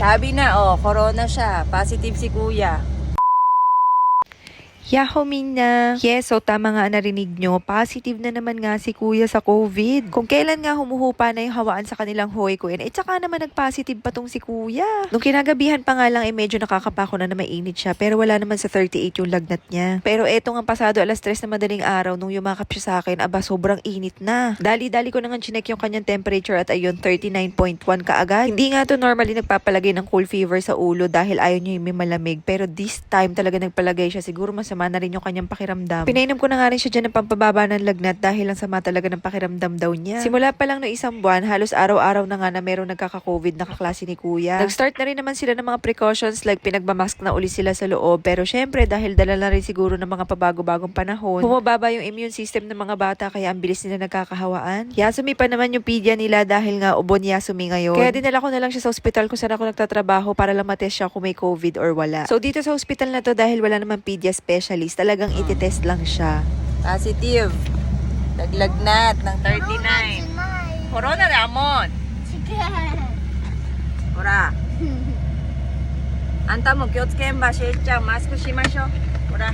Sabi na, corona siya. Positive si kuya. Yahoo Mina! Yes, so tama nga narinig nyo, positive na naman nga si kuya sa COVID. Kung kailan nga humuhupa na yung hawaan sa kanilang Hoy Queen, tsaka naman nag-positive pa tong si kuya. Nung kinagabihan pa nga lang, medyo nakakapako na mainit siya, pero wala naman sa 38 yung lagnat niya. Pero eto nga pasado alas 3 na madaling araw, nung yumakap siya sa akin, sobrang init na. Dali-dali ko na nga chinek yung kanyang temperature at ayun, 39.1 kaagad. Hindi nga to normally nagpapalagay ng cold fever sa ulo dahil ayaw niya yung may malamig, pero this time talaga nagpalagay siya, siguro masama na rin yung kanyang pakiramdam. Pinainom ko na nga rin siya dyan ng pampababa ng lagnat dahil lang sama talaga ng pakiramdam daw niya. Simula pa lang no isang buwan, halos araw-araw na nga na merong nagkaka-COVID na kaklase ni kuya. Nag-start na rin naman sila ng mga precautions like pinagmamask na uli sila sa loob, pero syempre dahil dala na rin siguro ng mga pabago-bagong panahon, bumababa yung immune system ng mga bata kaya ang bilis nila nagkakahawaan. Yasumi pa naman yung pedia nila dahil nga ubon Yasumi ngayon. Kaya dinala ko na lang siya sa ospital kung saan ako nagtatrabaho para lang matest siya kung may COVID or wala. So dito sa ospital na to dahil wala naman pedia specialist, talagang ititest lang siya. Positive. Naglagnat ng 39. Corona ramon. Ora. Anta mo, kyotsuken ba? Shei-chan, mask shimashou. Ora.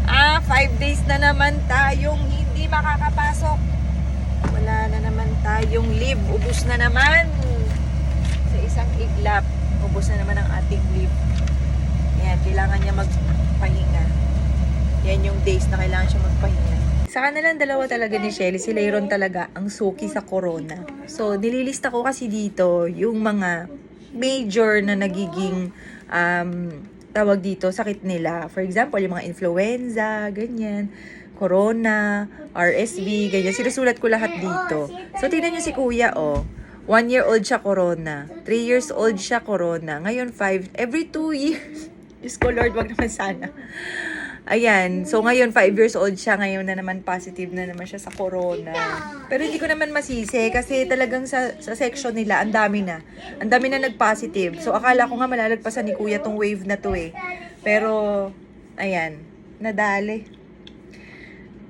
5 days na naman tayong hindi makakapasok. Wala na naman tayong leave. Ubus na naman. Sa isang iglap, ubus na naman ang ating leave. Ayan, kailangan niya magpahinga. Yan yung days na kailangan siya magpahinga. Sa kanilang dalawa talaga ni Shelly, si Leiron talaga ang suki sa corona. So, nililista ko kasi dito yung mga major na nagiging tawag dito, sakit nila. For example, yung mga influenza, ganyan, corona, RSV, ganyan. Sinusulat ko lahat dito. So, tingnan nyo si kuya, 1 year old siya corona. 3 years old siya corona. Ngayon 5, every 2 years. Diyos ko Lord, wag naman sana. Ayan, so ngayon 5 years old siya, ngayon na naman positive na naman siya sa corona. Pero hindi ko naman masisi kasi talagang sa section nila, ang dami na. Ang dami na nag-positive. So akala ko nga malalagpasan ni kuya tong wave na to Pero, ayan, nadali.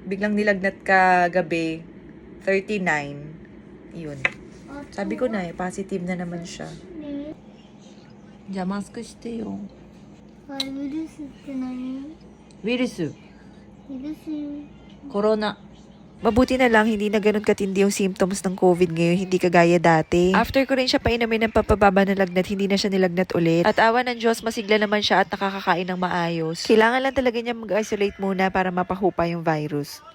Biglang nilagnat ka gabi, 39. Yun. Sabi ko na positive na naman siya. Mask shite yo. ウイルスって何？ Virus. ウイルス。 Corona. Mabuti na lang, hindi na ganun katindi yung symptoms ng COVID ngayon, hindi kagaya dati. After ko rin siya painumin ng papababa ng lagnat, hindi na siya nilagnat ulit. At awa ng Diyos, masigla naman siya at nakakakain ng maayos. Kailangan lang talaga niya mag-isolate muna para mapahupa yung virus.